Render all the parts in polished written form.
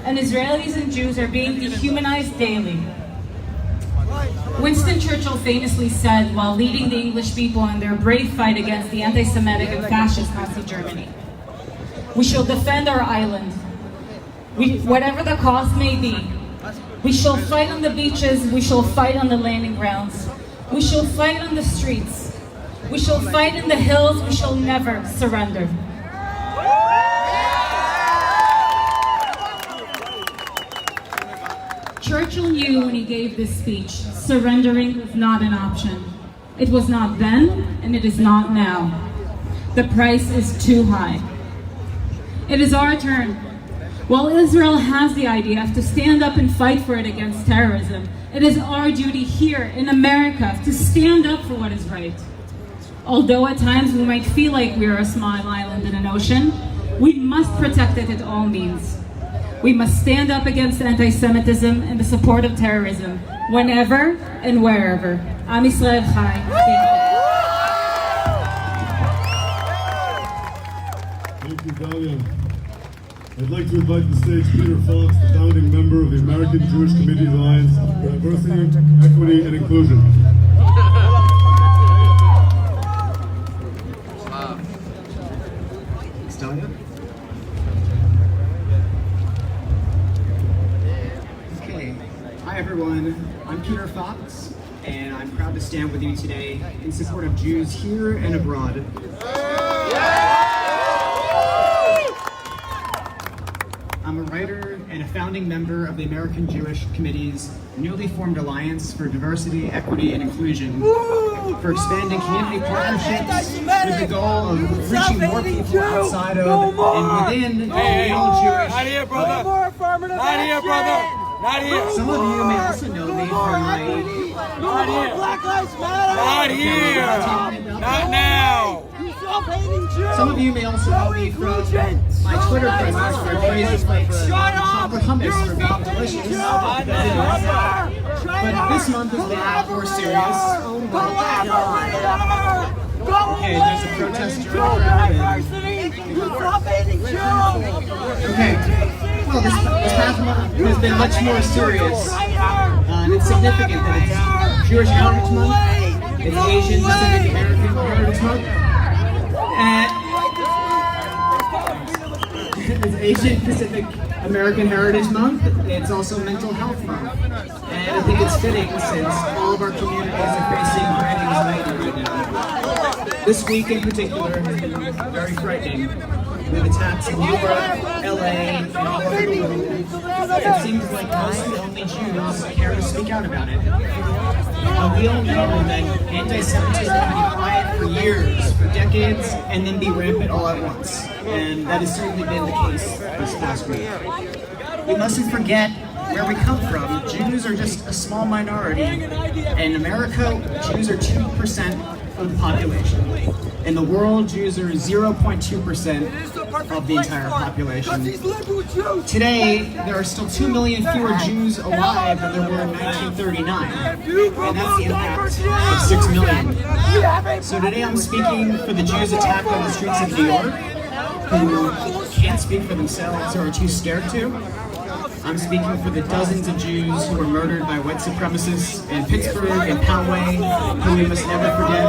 and Israelis and Jews are being dehumanized daily. Winston Churchill famously said while leading the English people in their brave fight against the anti-Semitic and fascist Nazi Germany, "We shall defend our island, whatever the cost may be. We shall fight on the beaches, we shall fight on the landing grounds. We shall fight on the streets. We shall fight in the hills, we shall never surrender." Churchill knew when he gave this speech, surrendering was not an option. It was not then, and it is not now. The price is too high. It is our turn. While Israel has the IDF to stand up and fight for it against terrorism, it is our duty here in America to stand up for what is right. Although at times we might feel like we are a small island in an ocean, we must protect it at all means. We must stand up against anti-Semitism and the support of terrorism, whenever and wherever. Am Yisrael Chai. Thank you, Dalia. I'd like to invite to the stage Peter Fox, the founding member of the American Jewish Committees Alliance for Diversity, Equity, and Inclusion. Dalia? Hi everyone, I'm Peter Fox, and I'm proud to stand with you today in support of Jews here and abroad. I'm a writer and a founding member of the American Jewish Committee's newly formed Alliance for Diversity, Equity, and Inclusion, for expanding community partnerships with the goal of reaching more people outside of and within the real Jewish. Not here, brother. Not here, brother. Not here. Some of you may also know me from my... Not here. Black Lives Matter. Not here. Not now. Some of you may also know me from my Twitter presence where phrases like chocolate hummus for being delicious. But this month is a lot more serious. Okay, there's a protester over Okay. Well, this past month has been much more serious, and it's significant that it's Jewish Heritage Month, it's Asian Pacific American Heritage Month, and it's Asian Pacific American Heritage Month. It's also Mental Health Month, and I think it's fitting since all of our communities are facing great anxiety right now. This week in particular has been very frightening. With attacks in New York, LA, and all over the world, it seems like mostly only Jews care to speak out about it. But we all know that anti-Semitism can be quiet for years, for decades, and then be rampant all at once. And that has certainly been the case this past week. We mustn't forget where we come from. Jews are just a small minority. In America, Jews are 2% of the population. In the world, Jews are 0.2% of the entire population. Today, there are still 2 million fewer Jews alive than there were in 1939, and that's the impact of 6 million. So today I'm speaking for the Jews attacked on the streets of New York, who can't speak for themselves or are too scared to. I'm speaking for the dozens of Jews who were murdered by white supremacists in Pittsburgh and Poway, who we must never forget.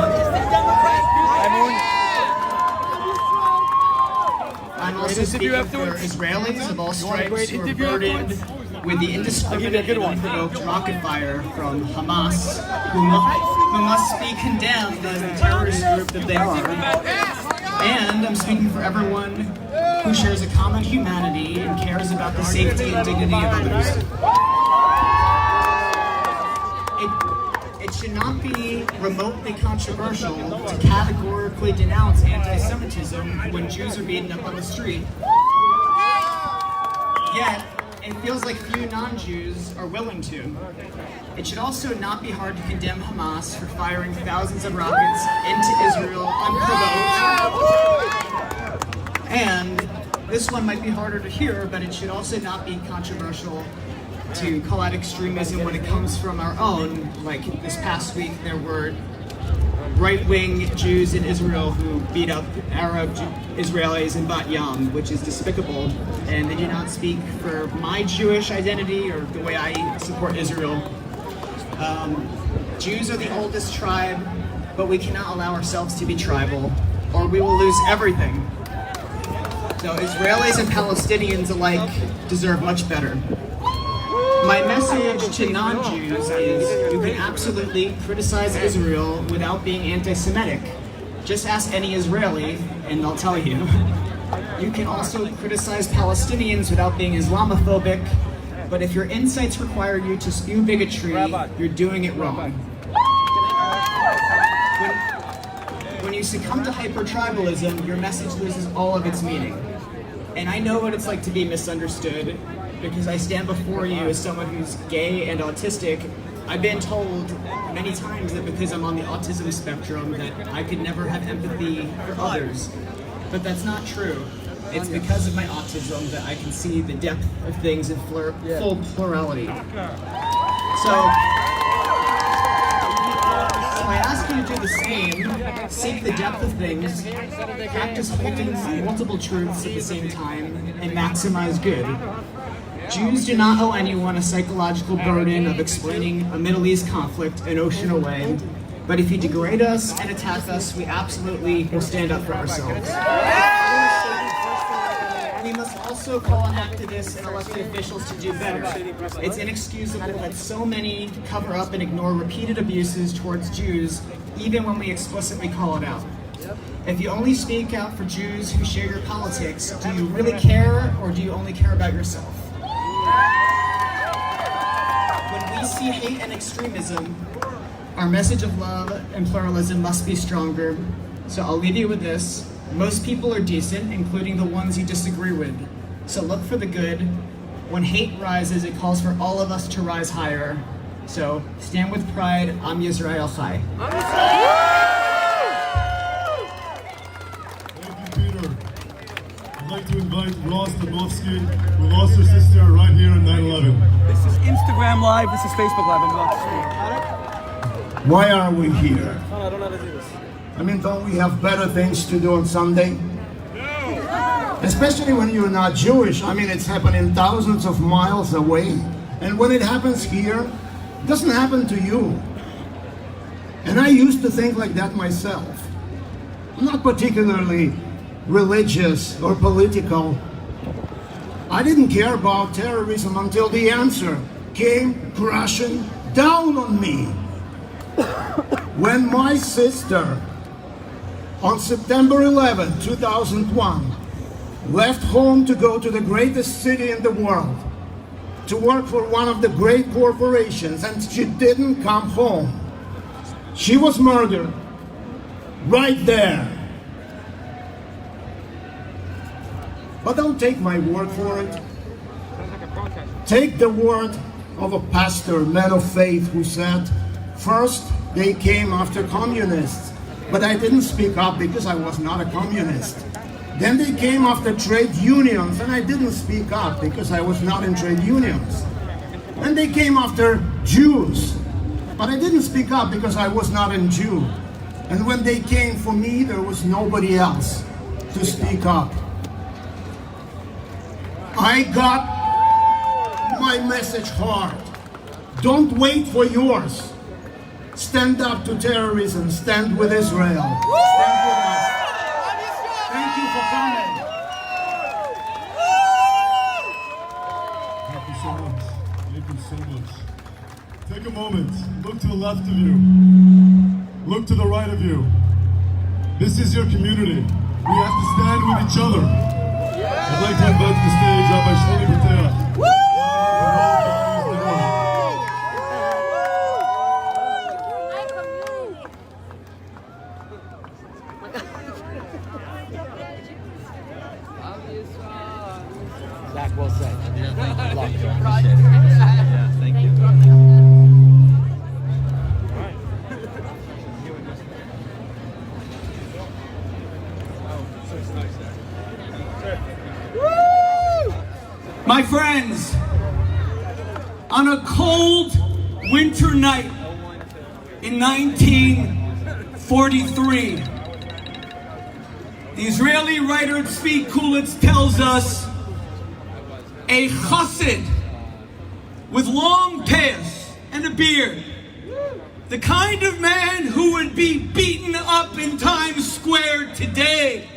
I'm also speaking for Israelis of all stripes who are burdened with the indiscriminate and unprovoked rocket fire from Hamas, who must be condemned as the terrorist group that they are. And I'm speaking for everyone who shares a common humanity and cares about the safety and dignity of others. It should not be remotely controversial to categorically denounce anti-Semitism when Jews are beaten up on the street. Yet, it feels like few non-Jews are willing to. It should also not be hard to condemn Hamas for firing thousands of rockets into Israel unprovoked. And this one might be harder to hear, but it should also not be controversial to call out extremism when it comes from our own. Like this past week, there were right-wing Jews in Israel who beat up Arab Israelis in Bat Yam, which is despicable, and they do not speak for my Jewish identity or the way I support Israel. Jews are the oldest tribe, but we cannot allow ourselves to be tribal, or we will lose everything. So Israelis and Palestinians alike deserve much better. My message to non-Jews is you can absolutely criticize Israel without being anti-Semitic. Just ask any Israeli and they'll tell you. You can also criticize Palestinians without being Islamophobic, but if your insights require you to spew bigotry, you're doing it wrong. When you succumb to hyper-tribalism, your message loses all of its meaning. And I know what it's like to be misunderstood, because I stand before you as someone who's gay and autistic. I've been told many times that because I'm on the autism spectrum that I could never have empathy for others. But that's not true. It's because of my autism that I can see the depth of things in full plurality. So I ask you to do the same, seek the depth of things, practice holding multiple truths at the same time, and maximize good. Jews do not owe anyone a psychological burden of explaining a Middle East conflict an ocean away, but if you degrade us and attack us, we absolutely will stand up for ourselves. We must also call on activists and elected officials to do better. It's inexcusable that so many cover up and ignore repeated abuses towards Jews, even when we explicitly call it out. If you only speak out for Jews who share your politics, do you really care, or do you only care about yourself? When we see hate and extremism, our message of love and pluralism must be stronger. So I'll leave you with this. Most people are decent, including the ones you disagree with. So look for the good. When hate rises, it calls for all of us to rise higher. So stand with pride. Am Yisrael Chai. Thank you, Peter. I'd like to invite Ross Damovsky, who lost her sister right here on 9/11. This is Instagram Live, this is Facebook Live. I'm not Why are we here? I don't know how to do this. I mean, don't we have better things to do on Sunday? No! Especially when you're not Jewish. I mean, it's happening thousands of miles away. And when it happens here, it doesn't happen to you. And I used to think like that myself. I'm not particularly religious or political. I didn't care about terrorism until the answer came crashing down on me. When my sister, on September 11, 2001, left home to go to the greatest city in the world, to work for one of the great corporations, and she didn't come home. She was murdered right there. But don't take my word for it. Take the word of a pastor, man of faith, who said, first they came after communists, but I didn't speak up because I was not a communist. Then they came after trade unions, and I didn't speak up because I was not in trade unions. Then they came after Jews, but I didn't speak up because I was not a Jew. And when they came for me, there was nobody else to speak up. I got my message hard. Don't wait for yours. Stand up to terrorism. Stand with Israel. Stand with us. Thank you for coming. Thank you so much. Thank you so much. Take a moment. Look to the left of you. Look to the right of you. This is your community. We have to stand with each other. I'd like to invite to the stage Rabbi Shmuley. Zach, well said. Yeah, thank you. Appreciate it. Yeah, thank you. My friends, on a cold winter night in 1930, 43. The Israeli writer Tzvi Kulitz tells us a chassid with long payas and a beard, the kind of man who would be beaten up in Times Square today,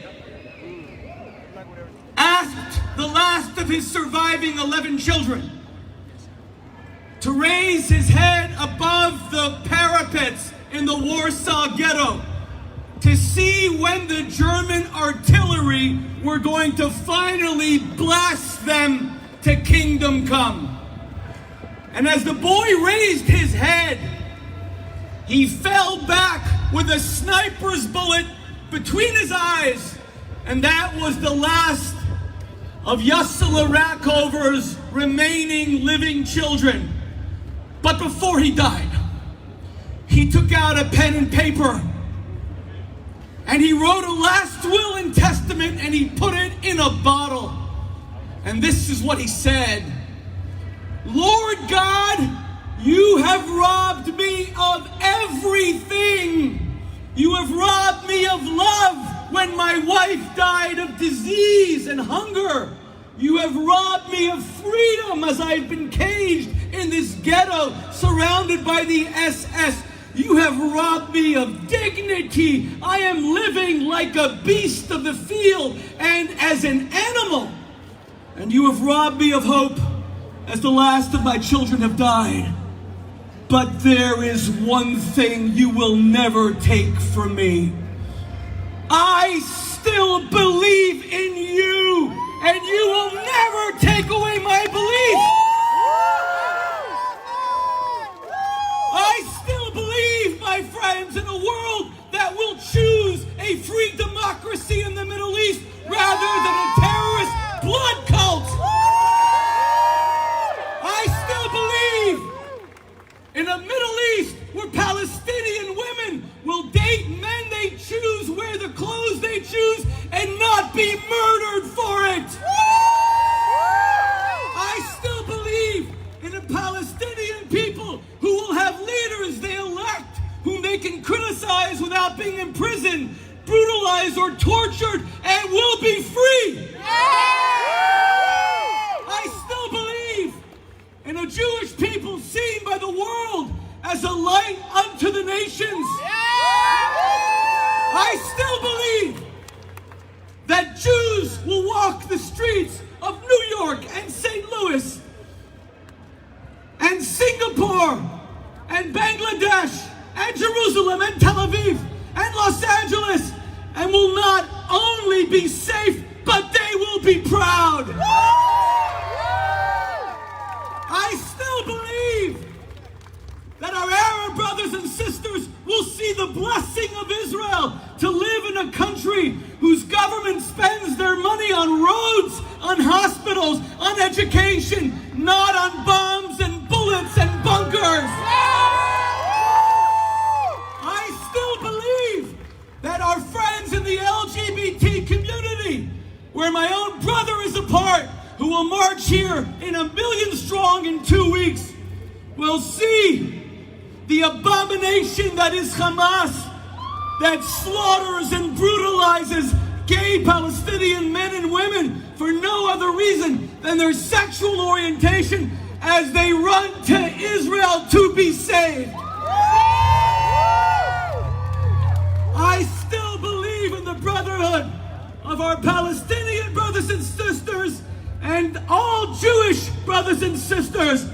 asked the last of his surviving 11 children to raise his head above the parapets in the Warsaw Ghetto to see when the German artillery were going to finally blast them to kingdom come. And as the boy raised his head, he fell back with a sniper's bullet between his eyes, and that was the last of Yossele Rackover's remaining living children. But before he died, he took out a pen and paper, and he wrote a last will and testament, and he put it in a bottle. And this is what he said: Lord God, you have robbed me of everything. You have robbed me of love when my wife died of disease and hunger. You have robbed me of freedom as I've been caged in this ghetto surrounded by the SS. You have robbed me of dignity. I am living like a beast of the field and as an animal. And you have robbed me of hope as the last of my children have died. But there is one thing you will never take from me. I still believe in you, and you will never take away my belief. I still believe, my friends, in a world that will choose a free democracy in the Middle East rather than a terrorist blood cult. I still believe in a Middle East where Palestinian women will date men they choose, wear the clothes they choose, and not be murdered for it. I still believe in a Palestinian people who will have leaders they elect, whom they can criticize without being imprisoned, brutalized, or tortured, and will be free. I still believe in a Jewish people seen by the world as a light unto the nations. I still believe that Jews will walk the streets of New York and St. Louis and Singapore and Bangladesh and Jerusalem and Tel Aviv and Los Angeles and will not only be safe, but they will be proud. I still believe that our Arab brothers and sisters will see the blessing of Israel to live in a country whose government spends their money on roads, on hospitals, on education, not on bombs and bullets and bunkers. I still believe that our friends in the LGBT community, where my own brother is a part, who will march here in 1 million strong in 2 weeks, will see the abomination that is Hamas, that slaughters and brutalizes gay Palestinian men and women for no other reason than their sexual orientation as they run to Israel to be saved. I still believe in the brotherhood of our Palestinian brothers and sisters and all Jewish brothers and sisters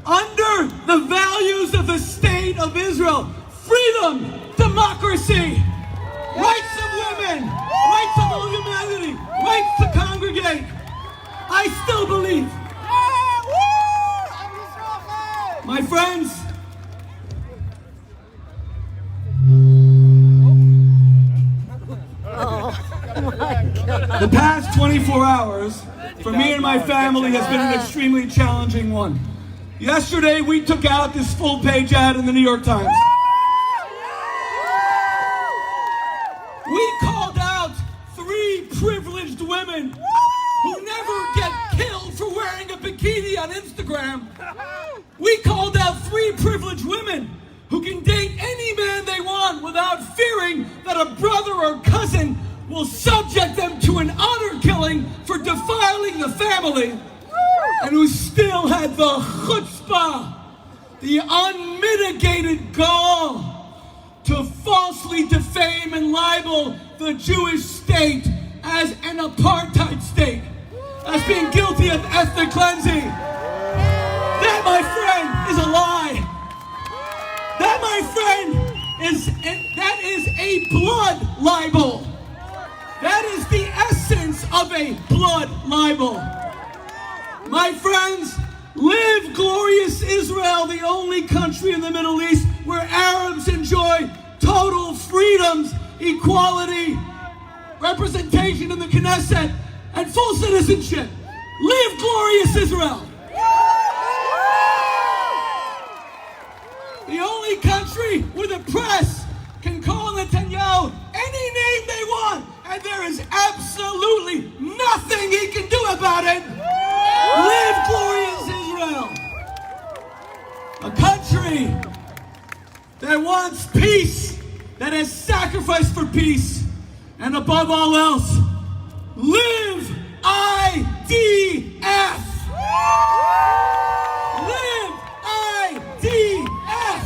under the values of the state of Israel: freedom, democracy, rights of women, rights of all humanity, rights to congregate. I still believe. My friends, the past 24 hours for me and my family has been an extremely challenging one. Yesterday, we took out this full-page ad in the New York Times. We called out 3 privileged women who never get killed for wearing a bikini on Instagram. We called out 3 privileged women who can date any man they want without fearing that a brother or cousin will subject them to an honor killing for defiling the family, and who still had the chutzpah, the unmitigated gall, to falsely defame and libel the Jewish state as an apartheid state, as being guilty of ethnic cleansing. That, my friend, is a lie. That, my friend, is a blood libel. That is the essence of a blood libel. My friends, live glorious Israel, the only country in the Middle East where Arabs enjoy total freedoms, equality, representation in the Knesset, and full citizenship. Live glorious Israel. The only country where the press can call Netanyahu any name they want, and there is absolutely nothing he can do about it. Live glorious Israel. A country that wants peace, that has sacrificed for peace, and above all else, live IDF. Live IDF.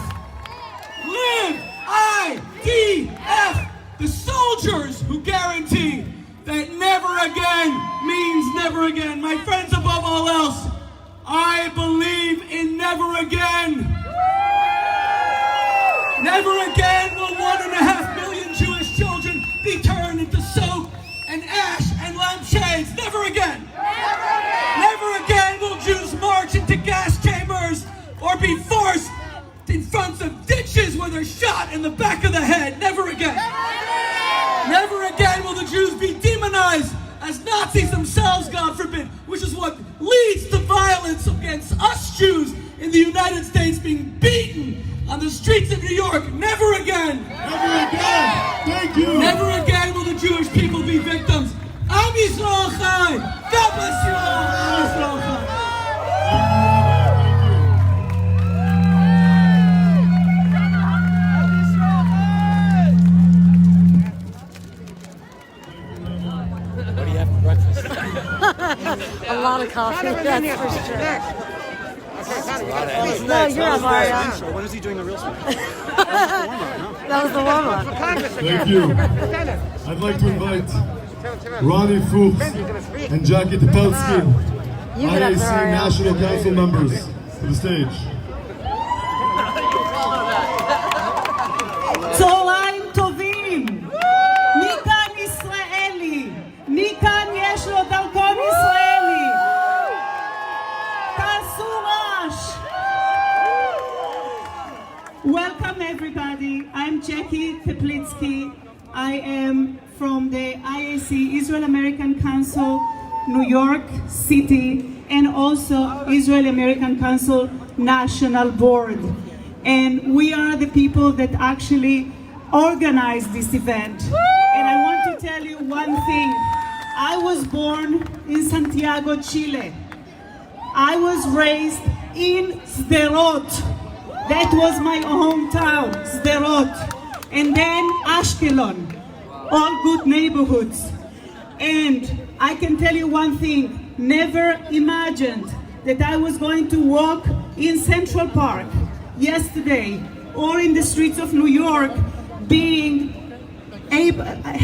Live IDF. The soldiers who guarantee that never again means never again. My friends, above all else, I believe in never again. Never again will 1.5 million Jewish children be turned into soap and ash and lampshades. Never again. Never again will Jews march into gas chambers or be forced in front of ditches where they're shot in the back of the head. Never again. Never again will the Jews be demonized as Nazis themselves, God forbid, which is what leads to violence against us Jews in the United States being beaten on the streets of New York. Never again. Never again. Thank you. Never again will the Jewish people be victims. Am Yisrael Chai. God bless you all. Am Yisrael Chai. What do you have for breakfast? A lot of coffee. That's for sure. No, you're a Mario. When is he doing the real stuff? That was the warm-up. Thank you. I'd like to invite Ronnie Fuchs and Jackie Topolsky, You get up IAC there, Ariel. National Council members, to the stage. צהריים טובים, מכאן ישראלי, מכאן יש לו דרכון ישראלי, תעשו רעש. Welcome everybody, I'm Jackie Teplitsky. I am from the IAC, Israel American Council, New York City, and also Israel American Council National Board. And we are the people that actually organize this event. And I want to tell you one thing. I was born in Santiago, Chile. I was raised in Sderot. That was my hometown, Sderot. And then Ashkelon, all good neighborhoods. And I can tell you one thing, never imagined that I was going to walk in Central Park yesterday or in the streets of New York,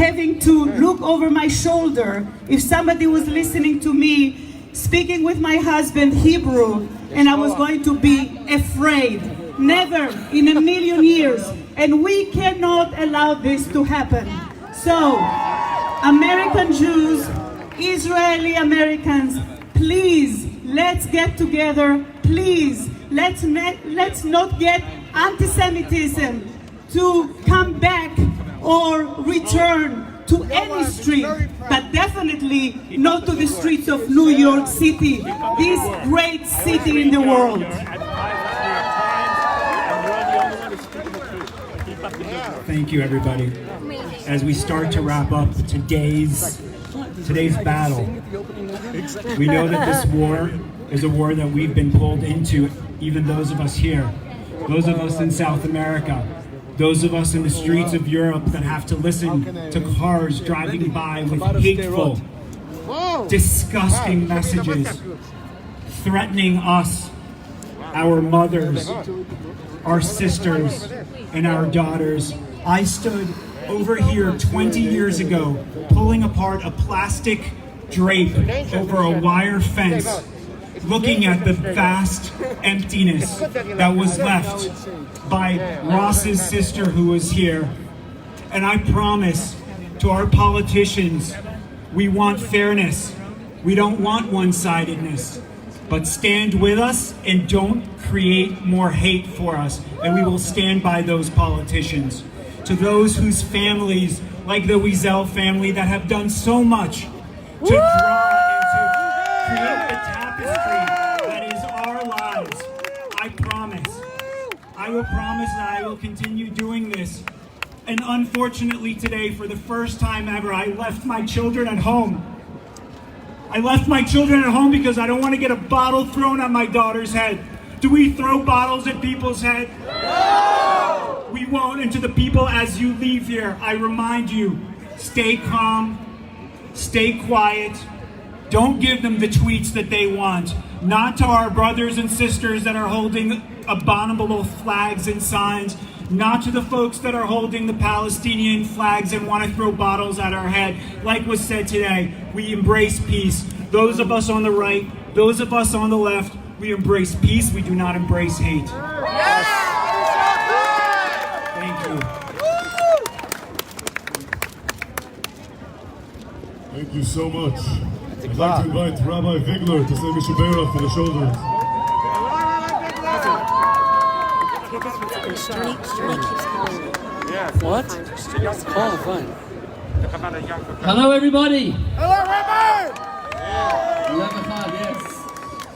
having to look over my shoulder if somebody was listening to me speaking with my husband Hebrew, and I was going to be afraid. Never in a million years. And we cannot allow this to happen. So, American Jews, Israeli Americans, please, let's get together. Please, let's not get anti-Semitism to come back or return to any street, but definitely not to the streets of New York City, this great city in the world. Thank you, everybody. As we start to wrap up today's battle, we know that this war is a war that we've been pulled into, even those of us here, those of us in South America, those of us in the streets of Europe that have to listen to cars driving by with hateful, disgusting messages, threatening us, our mothers, our sisters, and our daughters. I stood over here 20 years ago, pulling apart a plastic drape over a wire fence, looking at the vast emptiness that was left by Ross's sister who was here. And I promise to our politicians, we want fairness. We don't want one-sidedness. But stand with us and don't create more hate for us. And we will stand by those politicians. To those whose families, like the Wiesel family, that have done so much to draw and to create the tapestry that is our lives, I will promise that I will continue doing this. And unfortunately today, for the first time ever, I left my children at home. I left my children at home because I don't want to get a bottle thrown at my daughter's head. Do we throw bottles at people's head? No! We won't. And to the people, as you leave here, I remind you, stay calm, stay quiet. Don't give them the tweets that they want. Not to our brothers and sisters that are holding abominable flags and signs. Not to the folks that are holding the Palestinian flags and want to throw bottles at our head. Like was said today, we embrace peace. Those of us on the right, those of us on the left, we embrace peace, we do not embrace hate. Yes! Thank you. Thank you so much. I'd like to invite Rabbi Vigler to say Mishabera for the shoulders. What? Call, fine. Hello, everybody. Hello, Rabbi! Yes.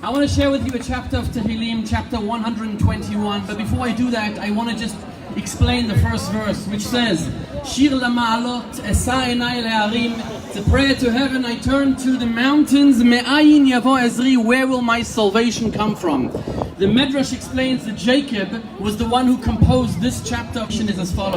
I want to share with you a chapter of Tehillim, chapter 121. But before I do that, I want to just explain the first verse, which says, Shir lama'alot, esa enai le'arim. It's a prayer to heaven. I turn to the mountains. Me'ayin yavo ezri. Where will my salvation come from? The Medrash explains that Jacob was the one who composed this chapter. Is as follows.